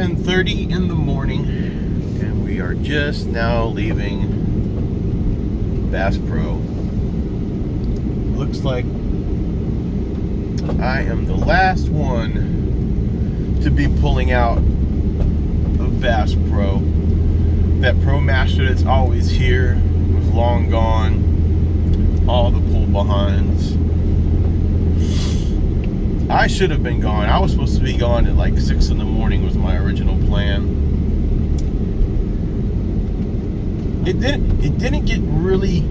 7:30 in the morning, and we are just now leaving Bass Pro. Looks like I am the last one to be pulling out of Bass Pro. That ProMaster that's always here was long gone. All the pull behinds. I should have been gone. I was supposed to be gone at like 6 in the morning was my original plan. It didn't get really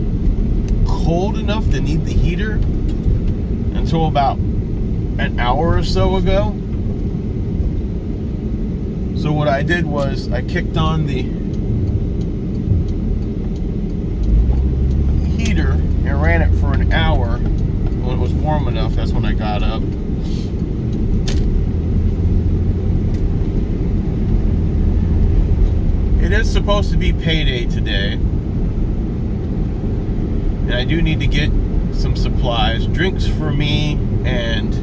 cold enough to need the heater until about an hour or so ago. So what I did was I kicked on the heater and ran it for an hour. When it was warm enough, that's when I got up. It is supposed to be payday today, and I do need to get some supplies, drinks for me and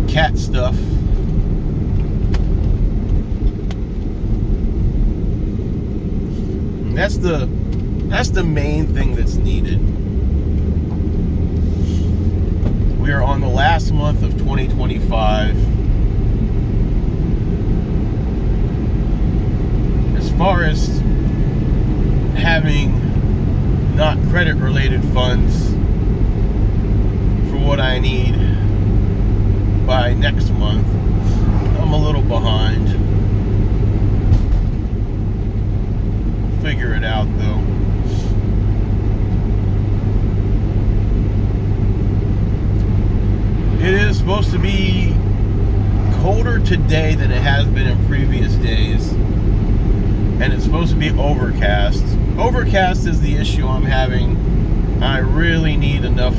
cat stuff. And that's the main thing that's needed. We are on the last month of 2025. As far as having not credit related funds for what I need by next month, I'm a little behind. Figure it out though. It is supposed to be colder today than it has been in previous days. And it's supposed to be overcast. Overcast is the issue I'm having. I really need enough.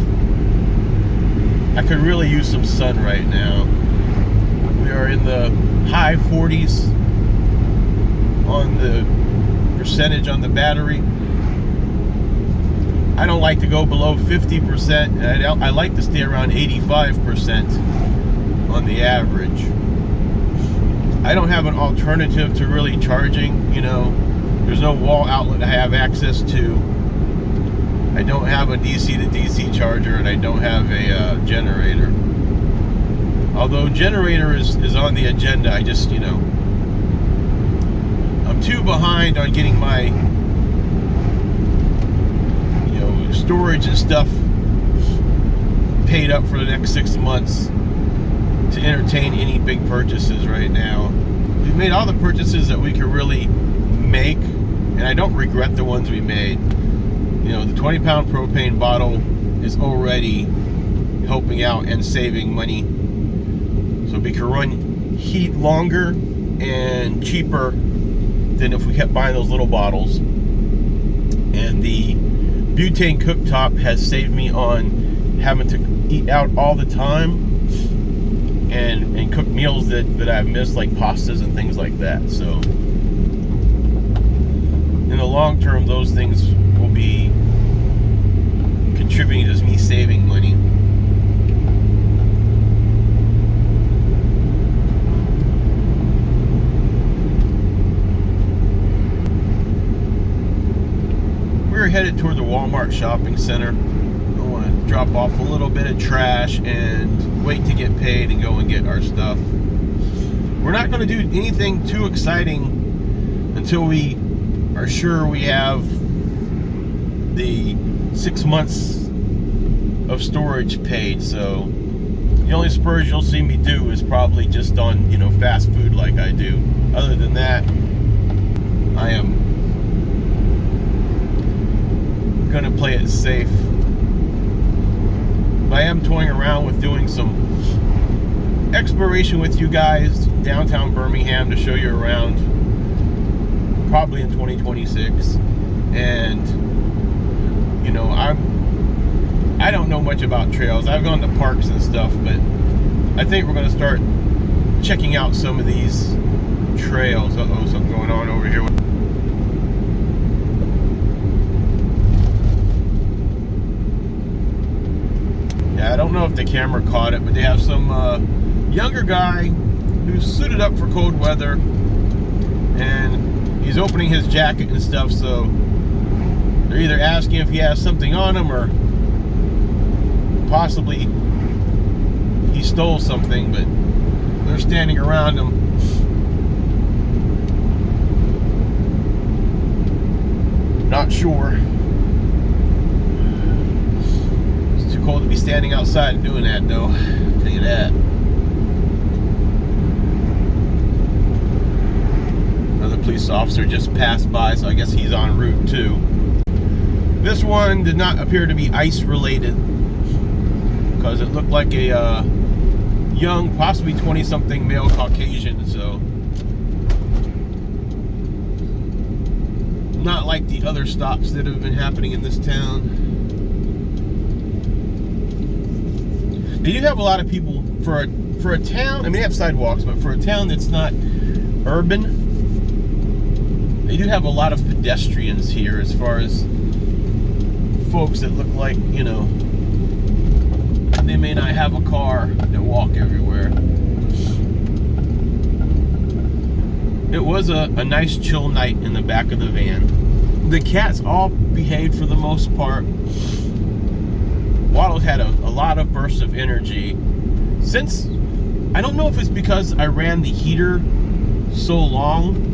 I could really use some sun right now. We are in the high 40s on the percentage on the battery. I don't like to go below 50%. I like to stay around 85% on the average. I don't have an alternative to really charging, you know. There's no wall outlet I have access to. I don't have a DC to DC charger, and I don't have a generator. Although generator is on the agenda, I just, you know, I'm too behind on getting my, you know, storage and stuff paid up for the next 6 months to entertain any big purchases right now. We've made all the purchases that we could really make, and I don't regret the ones we made. You know, the 20-pound propane bottle is already helping out and saving money, so we can run heat longer and cheaper than if we kept buying those little bottles. And the butane cooktop has saved me on having to eat out all the time and cook meals that I've missed, like pastas and things like that. So in the long term, those things will be contributing to me saving money. We're headed toward the Walmart shopping center. I want to drop off a little bit of trash and wait to get paid and go and get our stuff. We're not going to do anything too exciting until we are sure we have the 6 months of storage paid. So the only splurge you'll see me do is probably just on, you know, fast food like I do. Other than that, I am gonna play it safe. I am toying around with doing some exploration with you guys downtown Birmingham to show you around, probably in 2026. And you know, I don't know much about trails. I've gone to parks and stuff, but I think we're gonna start checking out some of these trails. Uh-oh, something going on over here. Yeah, I don't know if the camera caught it, but they have some younger guy who's suited up for cold weather, and he's opening his jacket and stuff, so they're either asking if he has something on him or possibly he stole something, but they're standing around him. Not sure. It's too cold to be standing outside and doing that, though. I'll tell you that. Another police officer just passed by, so I guess he's en route too. This one did not appear to be ice related, because it looked like a young, possibly 20-something male Caucasian, so not like the other stops that have been happening in this town. They do have a lot of people for a town. I mean, they have sidewalks, but for a town that's not urban, they do have a lot of pedestrians here, as far as folks that look like, you know, they may not have a car that walk everywhere. It was a nice chill night in the back of the van. The cats all behaved for the most part. Waddle had a lot of bursts of energy. Since, I don't know if it's because I ran the heater so long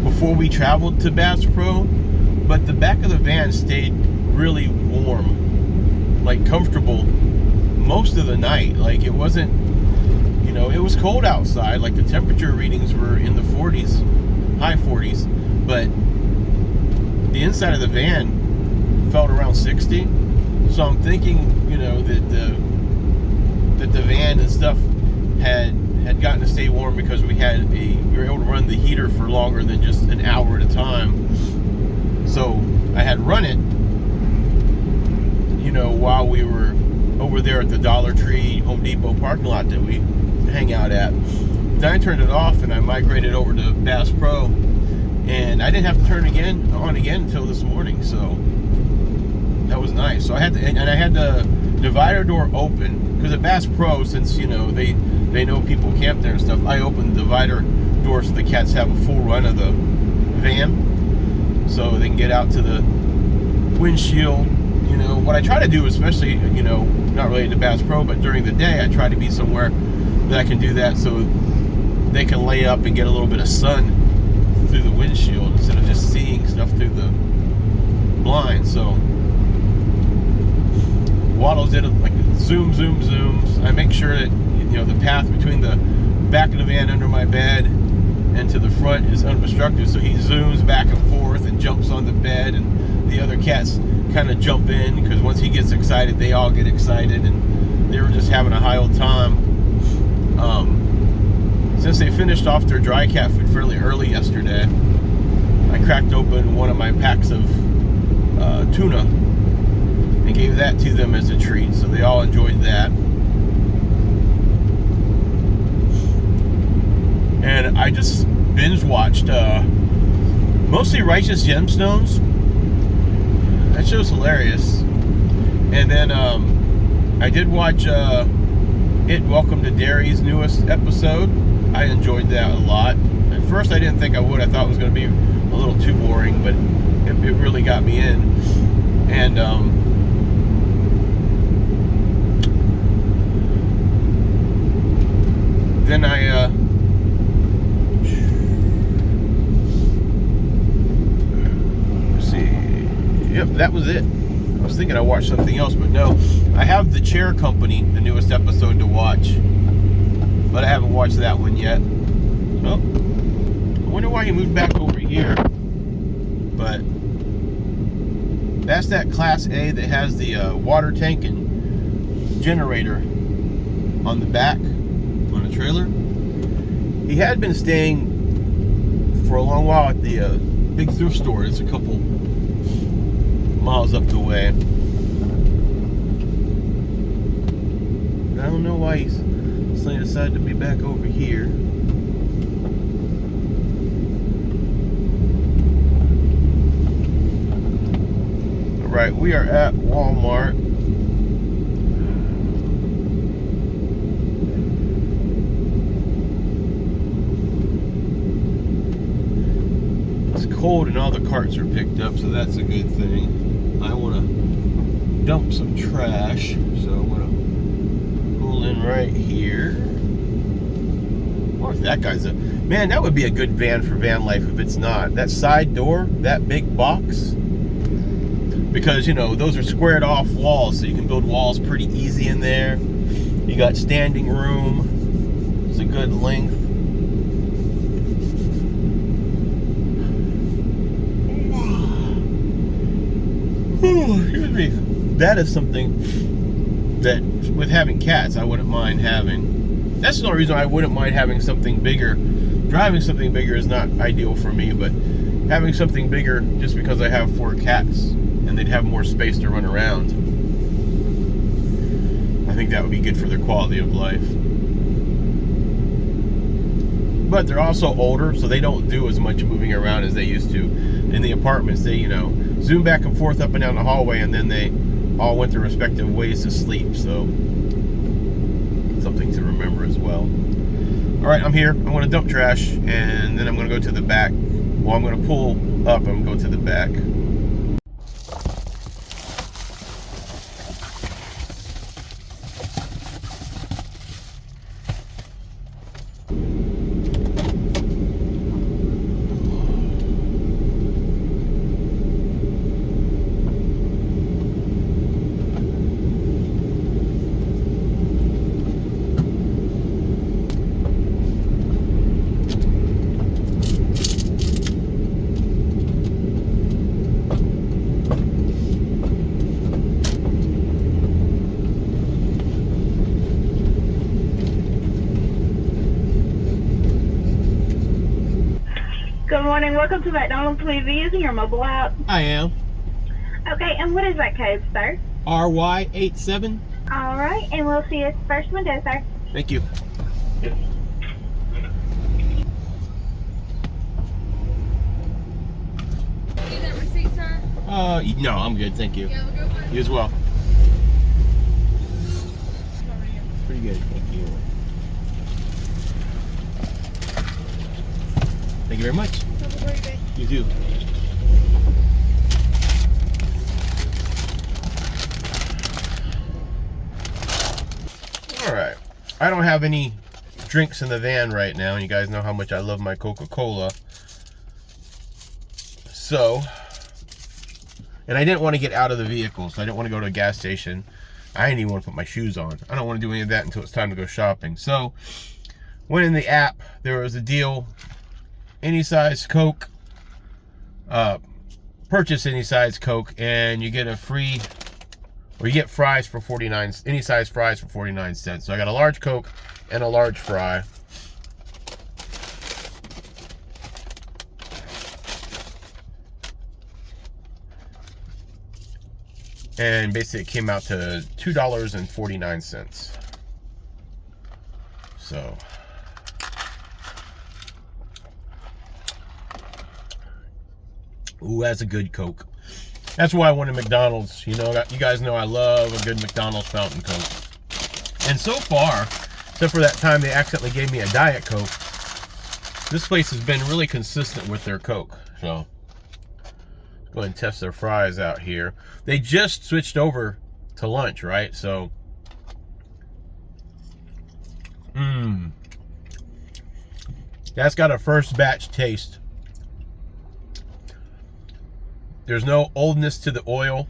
before we traveled to Bass Pro, but the back of the van stayed really warm, like comfortable most of the night. Like, it wasn't, you know, it was cold outside, like the temperature readings were in the 40s, high 40s, but the inside of the van felt around 60. So I'm thinking, you know, that the van and stuff had gotten to stay warm because we were able to run the heater for longer than just an hour at a time. So I had run it, you know, while we were over there at the Dollar Tree Home Depot parking lot that we hang out at. Then I turned it off and I migrated over to Bass Pro, and I didn't have to turn it on again until this morning. So that was nice. So I had the divider door open, because at Bass Pro, since, you know, they know people camp there and stuff, I opened the divider door so the cats have a full run of the van, so they can get out to the windshield. You know, what I try to do, especially, you know, not related to Bass Pro, but during the day, I try to be somewhere that I can do that so they can lay up and get a little bit of sun through the windshield instead of just seeing stuff through the blind. So Waddles did like zooms. I make sure that, you know, the path between the back of the van under my bed and to the front is unobstructed, so he zooms back and forth and jumps on the bed, and the other cats kind of jump in, because once he gets excited, they all get excited, and they were just having a high old time. Since they finished off their dry cat food fairly early yesterday, I cracked open one of my packs of tuna and gave that to them as a treat, so they all enjoyed that. And I just binge watched mostly Righteous Gemstones. That show's hilarious. And then I did watch Welcome to Derry's newest episode. I enjoyed that a lot. At first I didn't think I would. I thought it was going to be a little too boring, but it really got me in. And then I let's see. Yep, that was it. I was thinking I watched something else, but no. I have The Chair Company, the newest episode, to watch, but I haven't watched that one yet. Oh, I wonder why he moved back over here. But that's that Class A that has the water tank and generator on the back on the trailer. He had been staying for a long while at the big thrift store. It's a couple miles up the way. I don't know why he's suddenly decided to be back over here. Alright, we are at Walmart. cold and all the carts are picked up, so that's a good thing. I want to dump some trash, so I'm going to pull in right here. Or if that guy's a... Man, that would be a good van for van life if it's not. That side door, that big box, because, you know, those are squared off walls, so you can build walls pretty easy in there. You got standing room. It's a good length. Excuse me. That is something that, with having cats, I wouldn't mind having. That's the only reason I wouldn't mind having something bigger. Driving something bigger is not ideal for me, but having something bigger just because I have 4 cats and they'd have more space to run around. I think that would be good for their quality of life. But they're also older, so they don't do as much moving around as they used to. In the apartments, they, you know, zoom back and forth up and down the hallway, and then they all went their respective ways to sleep, so something to remember as well. All right, I'm here. I'm going to dump trash, and then I'm going to go to the back. Well, I'm going to pull up and go to the back. Good morning. Welcome to McDonald's. Please be using your mobile app. I am. Okay, and what is that code, sir? RY87. All right, and we'll see you at the first window, sir. Thank you. Need that receipt, sir? No, I'm good. Thank you. You have a good one. You as well. Pretty good. Thank you. Thank you very much. Have a great day. You too. All right. I don't have any drinks in the van right now, and you guys know how much I love my Coca-Cola. So, and I didn't want to get out of the vehicle, so I didn't want to go to a gas station. I didn't even want to put my shoes on. I don't want to do any of that until it's time to go shopping. So, went in the app. There was a deal. Any size Coke, purchase any size Coke, and you get a free, or you get fries for 49, any size fries for 49 cents. So I got a large Coke and a large fry. And basically it came out to $2.49. So, ooh, that's a good Coke. That's why I wanted McDonald's. You know, you guys know I love a good McDonald's fountain Coke. And so far, except for that time they accidentally gave me a Diet Coke, this place has been really consistent with their Coke. So, let's go ahead and test their fries out here. They just switched over to lunch, right? So, that's got a first batch taste. There's no oldness to the oil.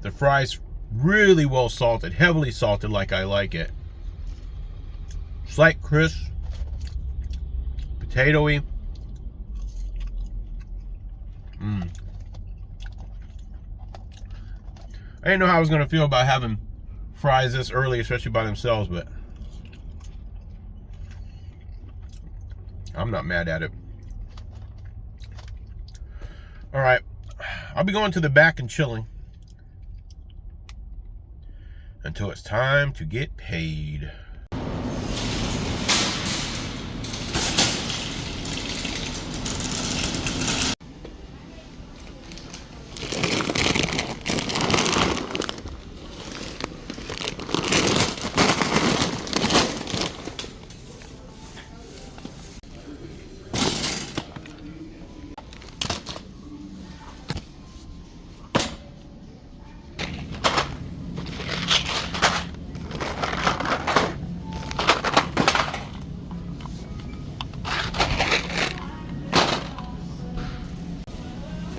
The fries really well salted, heavily salted like I like it. Slight crisp, potatoey. I didn't know how I was going to feel about having fries this early, especially by themselves, but I'm not mad at it. All right. I'll be going to the back and chilling until it's time to get paid.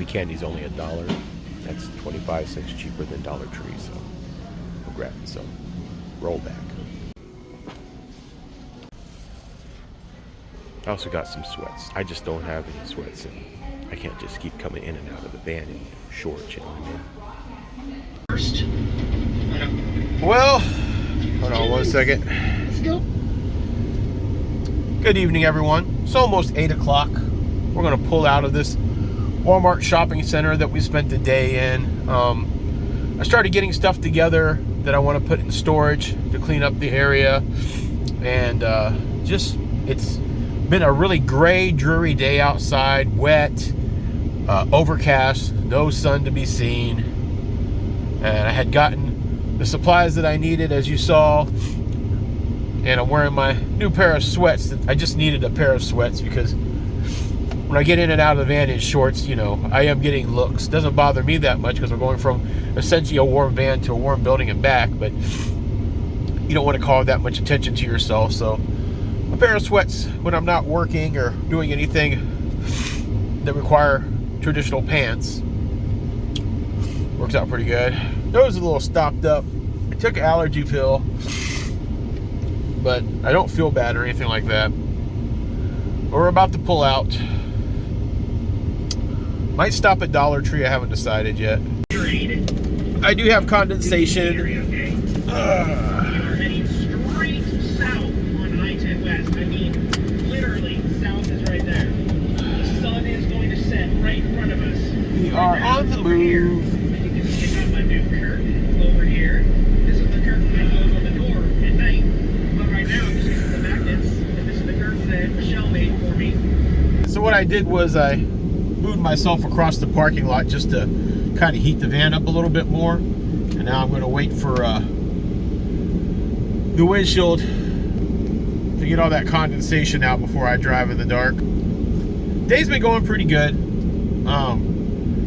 candy's only $1. That's 25 cents cheaper than Dollar Tree, so we'll grab some rollback. I also got some sweats. I just don't have any sweats, and I can't just keep coming in and out of the van in shorts, you know what I mean? Well, hold on one second. Let's go. Good evening, everyone. It's almost 8 o'clock. We're going to pull out of this Walmart shopping center that we spent the day in. I started getting stuff together that I want to put in storage to clean up the area. And it's been a really gray, dreary day outside, wet, overcast, no sun to be seen. And I had gotten the supplies that I needed, as you saw. And I'm wearing my new pair of sweats. I just needed a pair of sweats because when I get in and out of the van in shorts, you know, I am getting looks. Doesn't bother me that much because we're going from essentially a warm van to a warm building and back, but you don't want to call that much attention to yourself. So a pair of sweats when I'm not working or doing anything that require traditional pants works out pretty good. Nose is a little stopped up. I took an allergy pill, but I don't feel bad or anything like that. We're about to pull out. Might stop at Dollar Tree. I haven't decided yet. I do have condensation. You're heading straight south on I-10 West. I mean, literally, south is right there. The sun is going to set right in front of us. We are on the move. And you can check out my new curtain over here. This is the curtain that goes on the door at night. But right now, I'm just using the magnets. And this is the curtain that Michelle made for me. So what I did was I moved myself across the parking lot just to kind of heat the van up a little bit more. And now I'm going to wait for the windshield to get all that condensation out before I drive in the dark. Day's been going pretty good.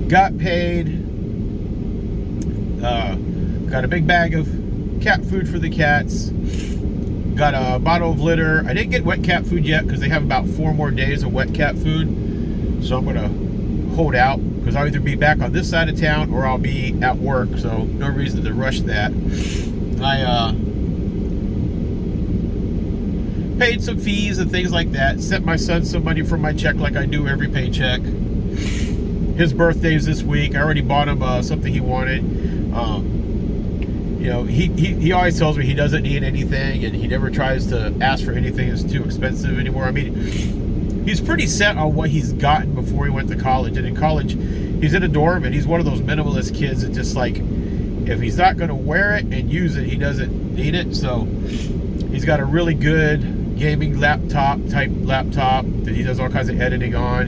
Got paid. Got a big bag of cat food for the cats. Got a bottle of litter. I didn't get wet cat food yet because they have about 4 more days of wet cat food. So I'm going to hold out because I'll either be back on this side of town or I'll be at work. So no reason to rush that. I paid some fees and things like that. Sent my son some money from my check like I do every paycheck. His birthday's this week. I already bought him something he wanted. You know, he always tells me he doesn't need anything, and he never tries to ask for anything that's too expensive anymore. I mean, he's pretty set on what he's gotten before he went to college. And in college, he's in a dorm, and he's one of those minimalist kids that just like, if he's not going to wear it and use it, he doesn't need it. So he's got a really good gaming laptop that he does all kinds of editing on.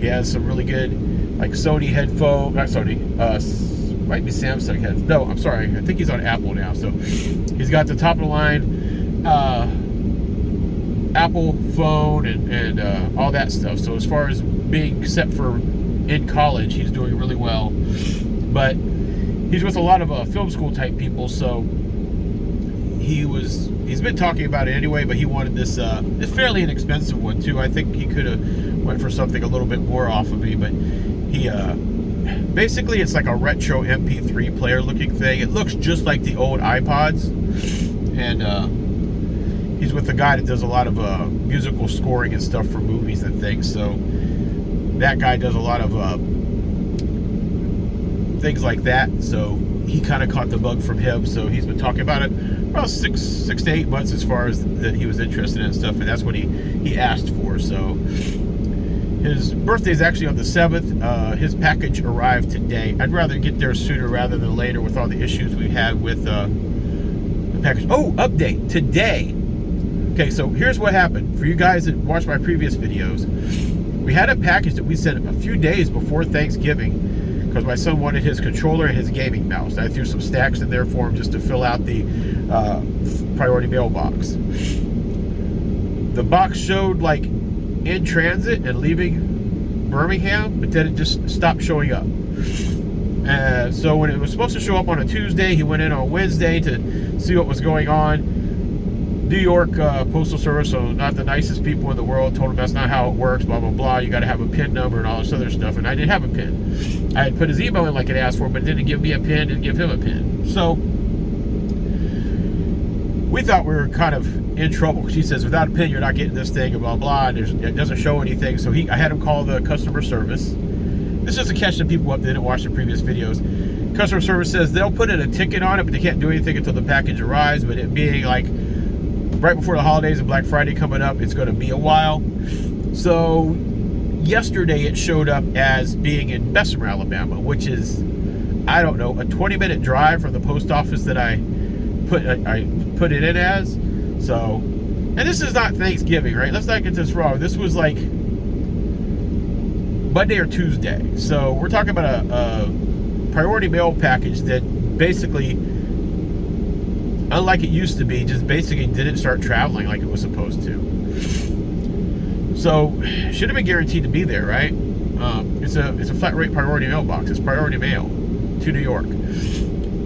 He has some really good like Sony headphone, not Sony, might be Samsung heads. No, I'm sorry. I think he's on Apple now. So he's got the top of the line Apple phone and all that stuff. So as far as being set for in college, he's doing really well. But he's with a lot of film school type people. So he's been talking about it anyway. But he wanted this it's fairly inexpensive one too. I think he could have went for something a little bit more off of me, but he basically it's like a retro MP3 player looking thing. It looks just like the old iPods, and he's with a guy that does a lot of musical scoring and stuff for movies and things. So that guy does a lot of things like that. So he kind of caught the bug from him. So he's been talking about it about six to 8 months as far as that he was interested in stuff, and that's what he asked for. So his birthday is actually on the 7th. His package arrived today. I'd rather get there sooner rather than later with all the issues we had with the package. Oh, update today. Okay, so here's what happened. For you guys that watched my previous videos, we had a package that we sent a few days before Thanksgiving because my son wanted his controller and his gaming mouse. I threw some stacks in there for him just to fill out the priority mail box. The box showed like in transit and leaving Birmingham, but then it just stopped showing up. So when it was supposed to show up on a Tuesday, he went in on Wednesday to see what was going on. New York Postal Service, so not the nicest people in the world, told him that's not how it works, blah, blah, blah. You got to have a PIN number and all this other stuff. And I didn't have a PIN. I had put his email in like it asked for, but it didn't give me a PIN, didn't give him a PIN. So we thought we were kind of in trouble. She says, without a PIN, you're not getting this thing, and blah, blah. And it doesn't show anything. So I had him call the customer service. This is to catch the people up that didn't watch the previous videos. Customer service says they'll put in a ticket on it, but they can't do anything until the package arrives. But it being like right before the holidays and Black Friday coming up, it's going to be a while. So yesterday it showed up as being in Bessemer, Alabama, which is, I don't know, a 20-minute drive from the post office that I put it in as. So, and this is not Thanksgiving, right? Let's not get this wrong. This was like Monday or Tuesday. So we're talking about a priority mail package that basically, unlike it used to be, just basically didn't start traveling like it was supposed to. So should have been guaranteed to be there, right? It's a flat rate priority mailbox. It's priority mail to New York.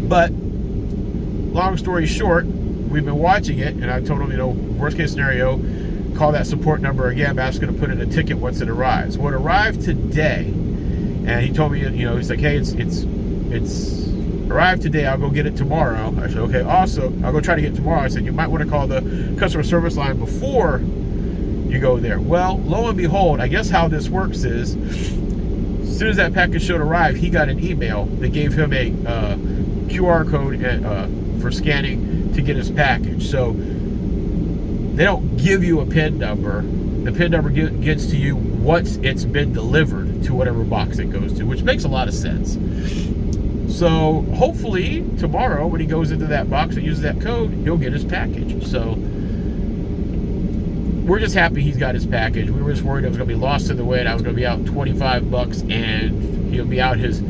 But long story short, we've been watching it, and I told him, you know, worst case scenario, call that support number again. I'm just going to put in a ticket once it arrives. Well, it arrived today, and he told me, you know, he's like, hey, it's arrived today. I'll go get it tomorrow. I said, okay, awesome. I'll go try to get it tomorrow. I said, you might want to call the customer service line before you go there. Well, lo and behold, I guess how this works is, as soon as that package should arrive, he got an email that gave him a QR code for scanning to get his package. So they don't give you a PIN number. The PIN number gets to you once it's been delivered to whatever box it goes to, which makes a lot of sense. So hopefully tomorrow when he goes into that box and uses that code, he'll get his package. So we're just happy he's got his package. We were just worried it was going to be lost in the wind. I was going to be out $25 and he'll be out his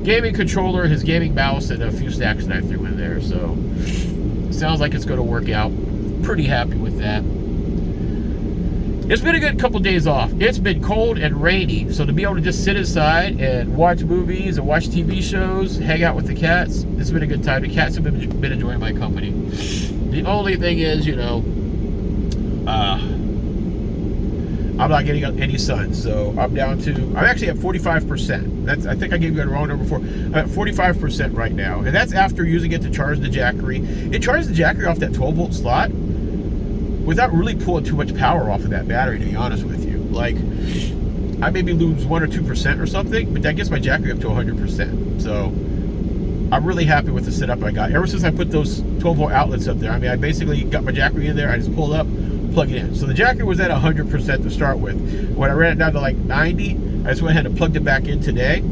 gaming controller, his gaming mouse, and a few snacks that I threw in there. So sounds like it's going to work out. Pretty happy with that. It's been a good couple days off. It's been cold and rainy, so to be able to just sit inside and watch movies and watch TV shows, hang out with the cats, it's been a good time. The cats have been enjoying my company. The only thing is, you know, I'm not getting any sun, so I'm down to, I'm actually at 45%. That's, I think I gave you the wrong number before. I'm at 45% right now, and that's after using it to charge the Jackery. It charges the Jackery off that 12-volt slot without really pulling too much power off of that battery, to be honest with you. Like, I maybe lose 1 or 2% or something, but that gets my Jackery up to 100%. So I'm really happy with the setup I got. Ever since I put those 12-volt outlets up there, I mean, I basically got my Jackery in there. I just pull it up, plug it in. So the Jackery was at 100% to start with. When I ran it down to like 90, I just went ahead and plugged it back in today.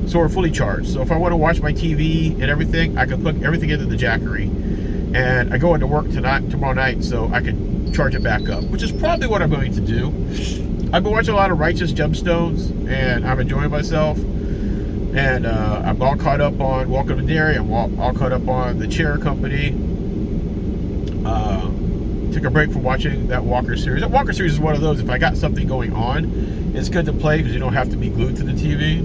So we're fully charged. So if I want to watch my TV and everything, I can plug everything into the Jackery. And I go into work tomorrow night, so I can charge it back up, which is probably what I'm going to do. I've been watching a lot of Righteous Gemstones, and I'm enjoying myself. And I'm all caught up on Welcome to Derry. I'm all caught up on The Chair Company. Took a break from watching that Walker series. That Walker series is one of those, if I got something going on, it's good to play because you don't have to be glued to the TV.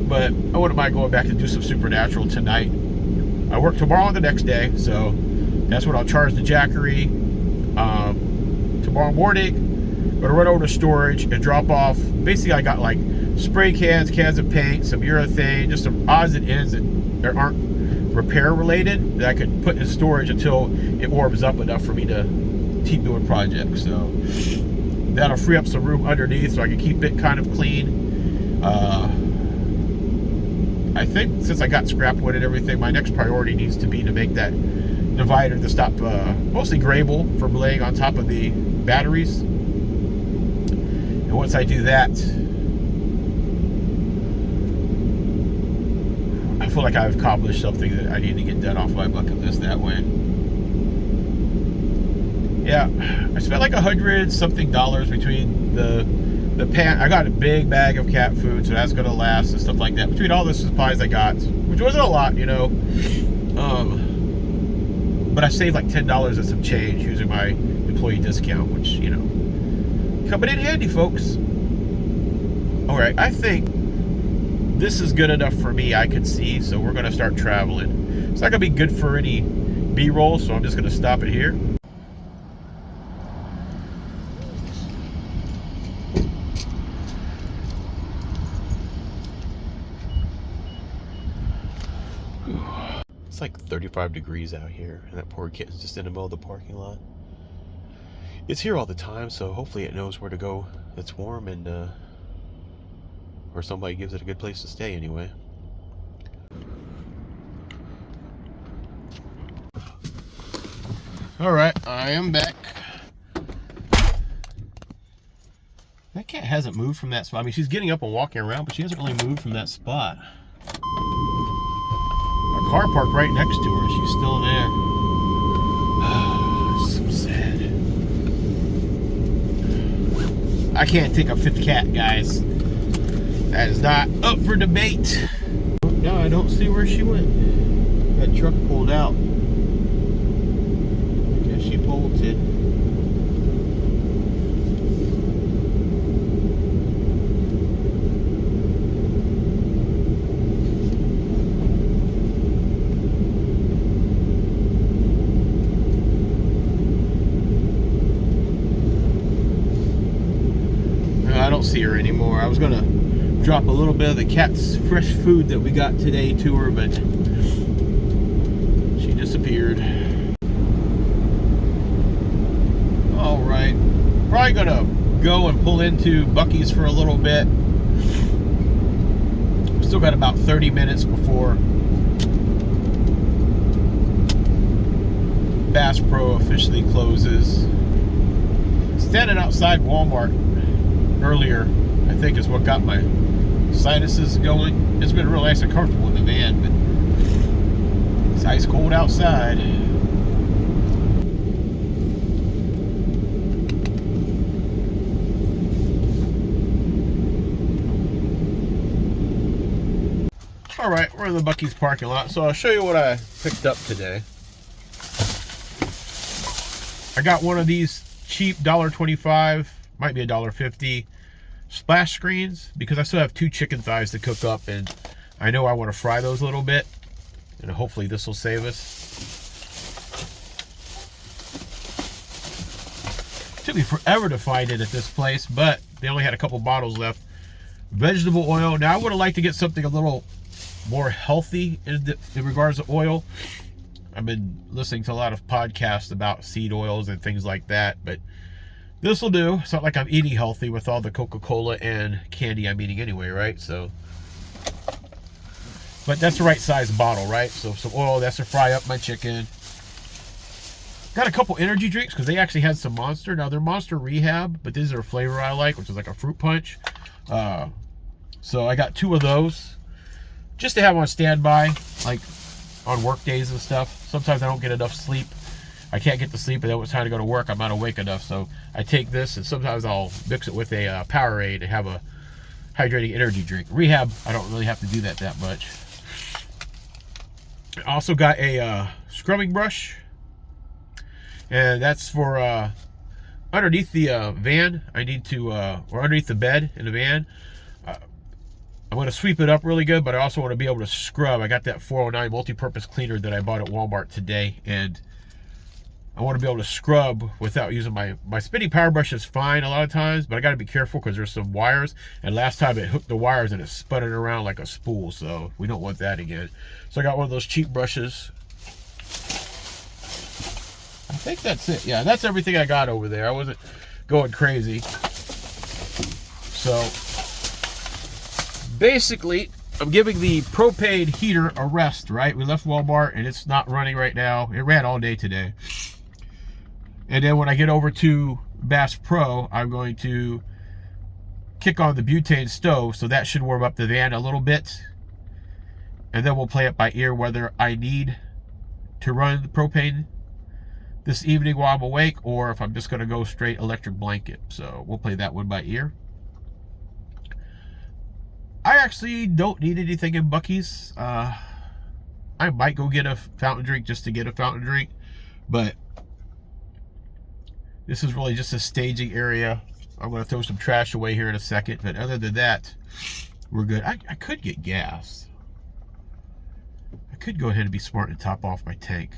But I wouldn't mind going back to do some Supernatural tonight. I work tomorrow and the next day, so that's when I'll charge the Jackery. Tomorrow morning, going to run over to storage and drop off. Basically, I got like spray cans, cans of paint, some urethane, just some odds and ends that aren't repair related that I could put in storage until it warms up enough for me to keep doing projects. So that'll free up some room underneath so I can keep it kind of clean. I think since I got scrap wood and everything, my next priority needs to be to make that divider to stop mostly Grable from laying on top of the batteries. And once I do that, I feel like I've accomplished something that I need to get done off my bucket list that way. Yeah, I spent like $100-something between the pan. I got a big bag of cat food, so that's gonna last and stuff like that. Between all the supplies I got, which wasn't a lot, you know, but I saved like $10 and some change using my employee discount, which, you know, coming in handy, folks. All right, I think this is good enough for me. I can see, so we're gonna start traveling. It's not gonna be good for any B-roll, so I'm just gonna stop it here. It's like 35 degrees out here, and that poor kitten's just in the middle of the parking lot. It's here all the time, so hopefully it knows where to go. It's warm, and or somebody gives it a good place to stay anyway. All right, I am back. That cat hasn't moved from that spot. I mean, she's getting up and walking around, but she hasn't really moved from that spot. A car parked right next to her, and she's still there. So sad. I can't take a fifth cat, guys. That is not up for debate. No, I don't see where she went. That truck pulled out. I guess she bolted. I don't see her anymore. I was gonna drop a little bit of the cat's fresh food that we got today to her, but she disappeared. All right, probably gonna go and pull into Buc-ee's for a little bit. Still got about 30 minutes before Bass Pro officially closes. Standing outside Walmart earlier, I think, is what got my sinuses going. It's been real nice and comfortable in the van, but it's ice cold outside. All right, we're in the Buc-ee's parking lot, so I'll show you what I picked up today. I got one of these cheap $1.25, might be $1.50 splash screens, because I still have 2 chicken thighs to cook up, and I know I want to fry those a little bit, and hopefully this will save us. It took me forever to find it at this place, but they only had a couple bottles left. Vegetable oil. Now I would have liked to get something a little more healthy in regards to oil. I've been listening to a lot of podcasts about seed oils and things like that, but this will do. It's not like I'm eating healthy with all the Coca-Cola and candy I'm eating anyway, right? So, but that's the right size bottle, right? So some oil, that's to fry up my chicken. Got a couple energy drinks because they actually had some Monster. Now they're Monster Rehab, but these are a flavor I like, which is like a fruit punch. So I got 2 of those just to have on standby, like on work days and stuff. Sometimes I don't get enough sleep. I can't get to sleep, and then when it's time to go to work, I'm not awake enough. So I take this, and sometimes I'll mix it with a Powerade and have a hydrating energy drink. Rehab, I don't really have to do that much. I also got a scrubbing brush, and that's for underneath the van. I need to, or underneath the bed in the van. I'm going to sweep it up really good, but I also want to be able to scrub. I got that 409 multi-purpose cleaner that I bought at Walmart today, and I want to be able to scrub without using my spinning power brush is fine a lot of times, but I got to be careful because there's some wires, and last time it hooked the wires and it spun it around like a spool, so we don't want that again. So I got one of those cheap brushes. I think that's it. Yeah, that's everything I got over there. I wasn't going crazy. So basically, I'm giving the propane heater a rest, right? We left Walmart and it's not running right now. It ran all day today. And then when I get over to Bass Pro, I'm going to kick on the butane stove, so that should warm up the van a little bit. And then we'll play it by ear whether I need to run the propane this evening while I'm awake, or if I'm just going to go straight electric blanket. So we'll play that one by ear. I actually don't need anything in Buc-ee's. I might go get a fountain drink just to get a fountain drink, but this is really just a staging area. I'm going to throw some trash away here in a second, but other than that, we're good. I could get gas. I could go ahead and be smart and top off my tank.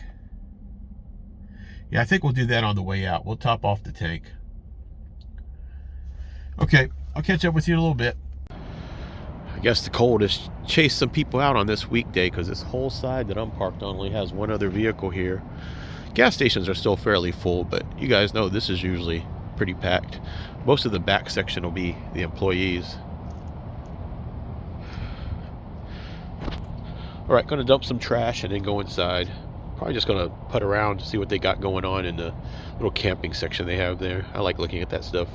Yeah, I think we'll do that on the way out. We'll top off the tank. Okay, I'll catch up with you in a little bit. I guess the cold has chased some people out on this weekday because this whole side that I'm parked on only has one other vehicle here. Gas stations are still fairly full, but you guys know this is usually pretty packed. Most of the back section will be the employees. All right, gonna dump some trash and then go inside. Probably just gonna putt around to see what they got going on in the little camping section they have there. I like looking at that stuff.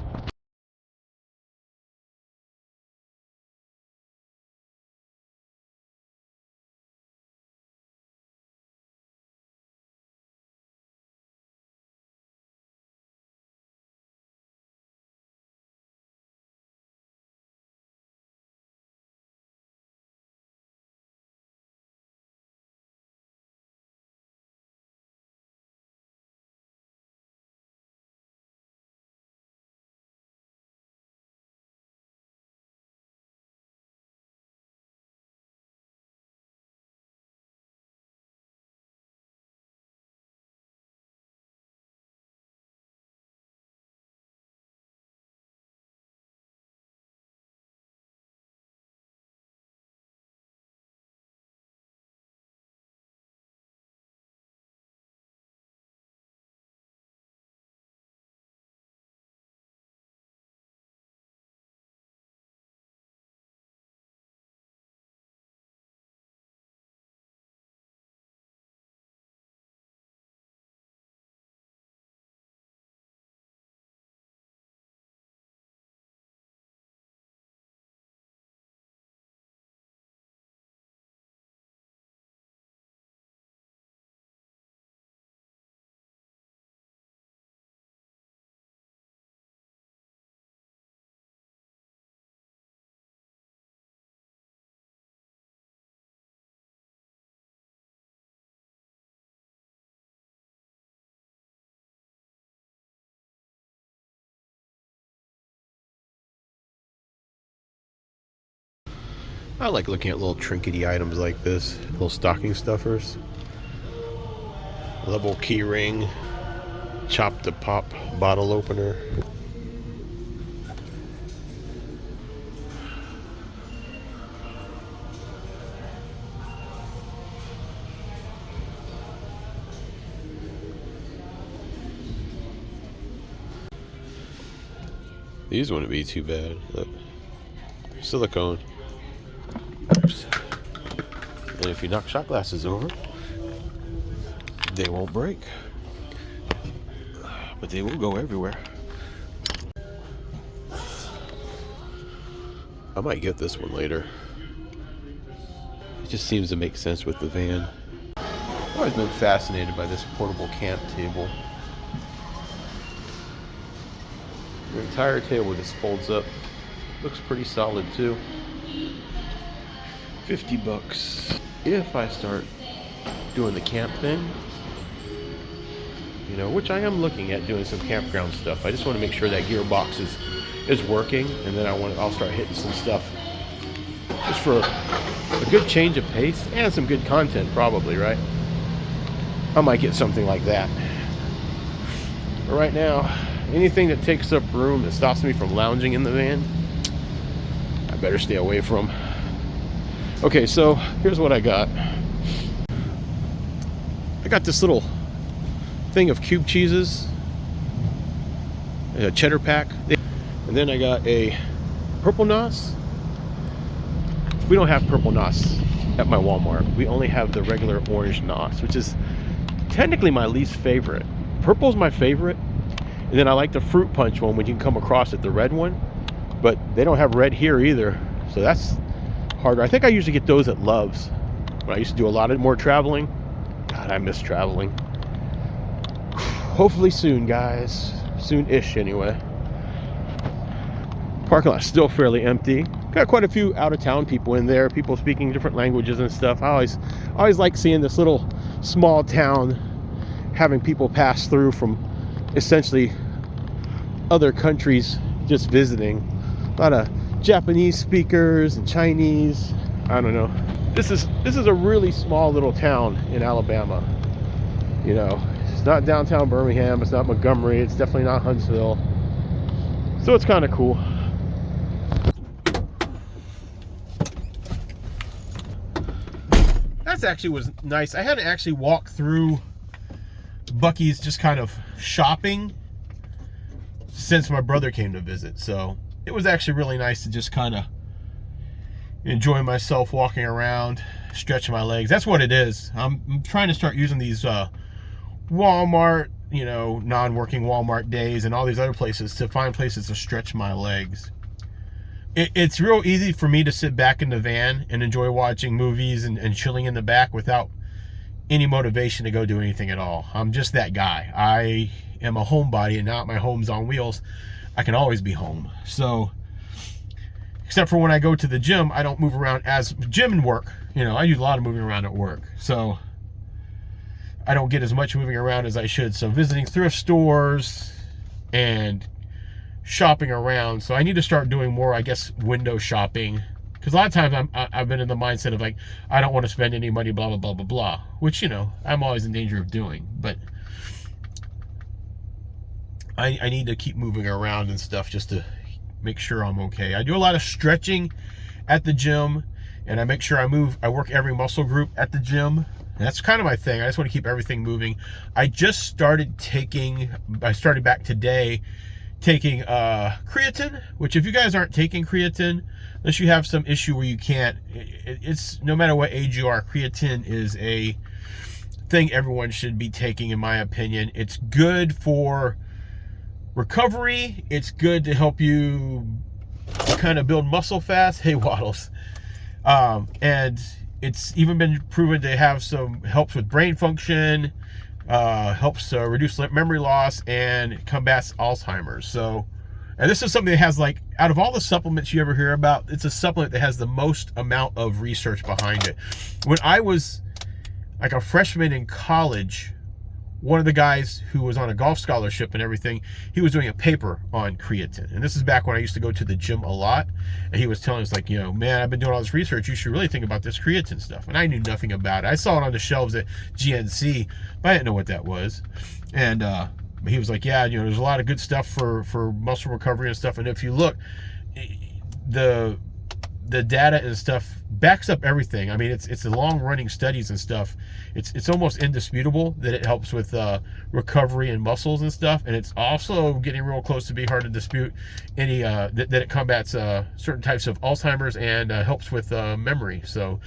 I like looking at little trinkety items like this, little stocking stuffers. Level key ring, chop to pop bottle opener. These wouldn't be too bad. Look. Silicone. Oops. And if you knock shot glasses over, they won't break. But they will go everywhere. I might get this one later. It just seems to make sense with the van. I've always been fascinated by this portable camp table. The entire table just folds up. Looks pretty solid too. $50 if I start doing the camp thing. You know, which I am looking at doing some campground stuff. I just want to make sure that gearbox is working, and then I'll start hitting some stuff just for a good change of pace and some good content, probably, right? I might get something like that. But right now, anything that takes up room that stops me from lounging in the van, I better stay away from. Okay, so here's what I got. I got this little thing of cube cheeses, a cheddar pack, and then I got a purple nos. We don't have purple nos at my Walmart. We only have the regular orange nos, which is technically my least favorite. Purple's my favorite, and then I like the fruit punch one when you can come across it, the red one, but they don't have red here either, so that's harder. I think I usually get those at Love's when I used to do a lot more traveling. God, I miss traveling. Hopefully soon, guys. Soon-ish, anyway. Parking lot's still fairly empty. Got quite a few out-of-town people in there, people speaking different languages and stuff. I always like seeing this little small town having people pass through from essentially other countries just visiting. A lot of Japanese speakers and Chinese. I don't know. This is a really small little town in Alabama. You know, It's not downtown Birmingham. It's not Montgomery. It's definitely not Huntsville. So it's kind of cool. That's actually was nice. I had to actually walk through Buc-ee's just kind of shopping since my brother came to visit. So it was actually really nice to just kind of enjoy myself walking around, stretching my legs. That's what it is. I'm trying to start using these Walmart, you know, non-working Walmart days and all these other places to find places to stretch my legs. It's real easy for me to sit back in the van and enjoy watching movies and chilling in the back without any motivation to go do anything at all. I'm just that guy. I am a homebody, and now that my home's on wheels, I can always be home. So, except for when I go to the gym, I don't move around as gym and work. You know, I do a lot of moving around at work. So, I don't get as much moving around as I should. So, visiting thrift stores and shopping around. So I need to start doing more, I guess, window shopping, because a lot of times I've been in the mindset of like, I don't want to spend any money, blah blah blah blah blah, which, you know, I'm always in danger of doing. But I need to keep moving around and stuff just to make sure I'm okay. I do a lot of stretching at the gym, and I make sure I work every muscle group at the gym. And that's kind of my thing. I just want to keep everything moving. I started back today taking creatine, which if you guys aren't taking creatine, unless you have some issue where you can't, it's no matter what age you are, creatine is a thing everyone should be taking, in my opinion. It's good for recovery. It's good to help you kind of build muscle fast. Hey, Waddles. And it's even been proven to have helps with brain function, helps reduce memory loss, and combats Alzheimer's. So, and this is something that has, like, out of all the supplements you ever hear about, it's a supplement that has the most amount of research behind it. When I was like a freshman in college, one of the guys who was on a golf scholarship and everything, he was doing a paper on creatine. And this is back when I used to go to the gym a lot. And he was telling us, like, you know, man, I've been doing all this research. You should really think about this creatine stuff. And I knew nothing about it. I saw it on the shelves at GNC, but I didn't know what that was. And he was like, yeah, you know, there's a lot of good stuff for muscle recovery and stuff. And if you look, the data and stuff backs up everything. I mean, it's the long running studies and stuff. It's almost indisputable that it helps with recovery and muscles and stuff. And it's also getting real close to be hard to dispute that it combats certain types of Alzheimer's and helps with memory. So,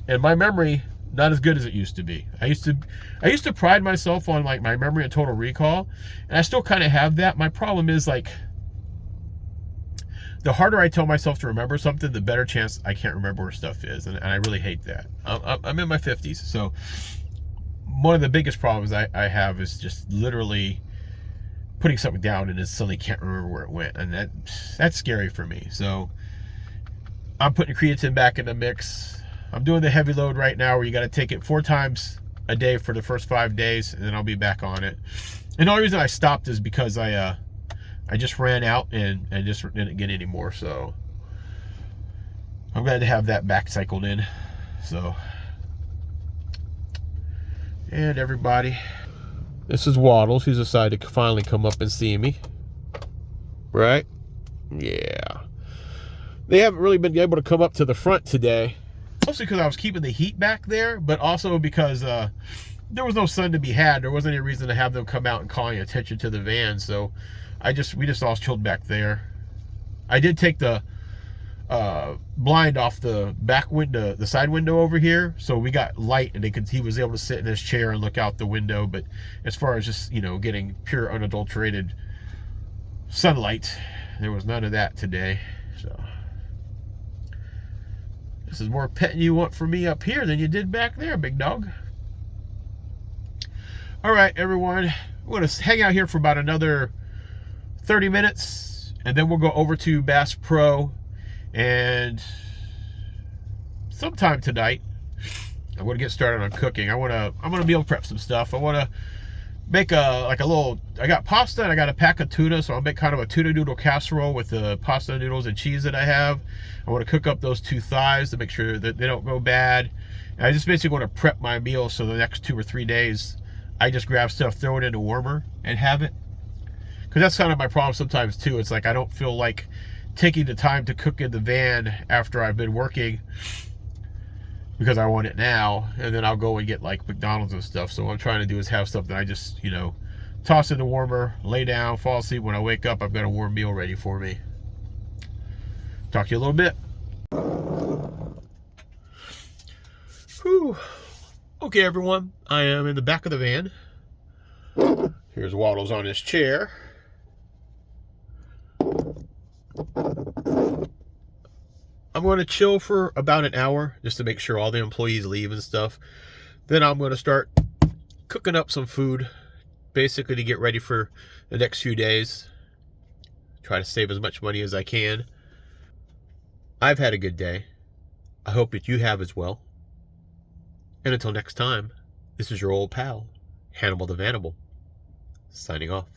and my memory, not as good as it used to be. I used to pride myself on, like, my memory and total recall, and I still kind of have that. My problem is, like, the harder I tell myself to remember something, the better chance I can't remember where stuff is, and I really hate that. I'm in my 50s, so one of the biggest problems I have is just literally putting something down and then suddenly can't remember where it went, and that's scary for me. So I'm putting creatine back in the mix. I'm doing the heavy load right now, where you got to take it 4 times a day for the first 5 days, and then I'll be back on it. And the only reason I stopped is because I just ran out and I just didn't get any more. So I'm glad to have that back cycled in. So, and everybody, this is Waddles. He's decided to finally come up and see me. Right? Yeah. They haven't really been able to come up to the front today. Mostly because I was keeping the heat back there, but also because there was no sun to be had. There wasn't any reason to have them come out and calling attention to the van. So we just all chilled back there. I did take the blind off the back window, the side window over here, so we got light, and he was able to sit in his chair and look out the window. But as far as just, you know, getting pure unadulterated sunlight, there was none of that today. So this is more petting you want from me up here than you did back there, big dog. All right, everyone, we're going to hang out here for about another 30 minutes, and then we'll go over to Bass Pro. And sometime tonight, I'm going to get started on cooking. I'm going to be able to prep some stuff. I want to make I got pasta and I got a pack of tuna, so I'll make kind of a tuna noodle casserole with the pasta noodles and cheese that I have. I want to cook up those 2 thighs to make sure that they don't go bad. And I just basically want to prep my meal so the next 2 or 3 days I just grab stuff, throw it in a warmer, and have it. Because that's kind of my problem sometimes too. It's like I don't feel like taking the time to cook in the van after I've been working because I want it now, and then I'll go and get like McDonald's and stuff. So what I'm trying to do is have something I just, you know, toss in the warmer, lay down, fall asleep. When I wake up, I've got a warm meal ready for me. Talk to you a little bit. Whew. Okay, everyone, I am in the back of the van. Here's Waddles on his chair. I'm going to chill for about an hour just to make sure all the employees leave and stuff. Then I'm going to start cooking up some food, basically to get ready for the next few days. Try to save as much money as I can. I've had a good day. I hope that you have as well. And until next time, this is your old pal, Hannibal the Vannible, signing off.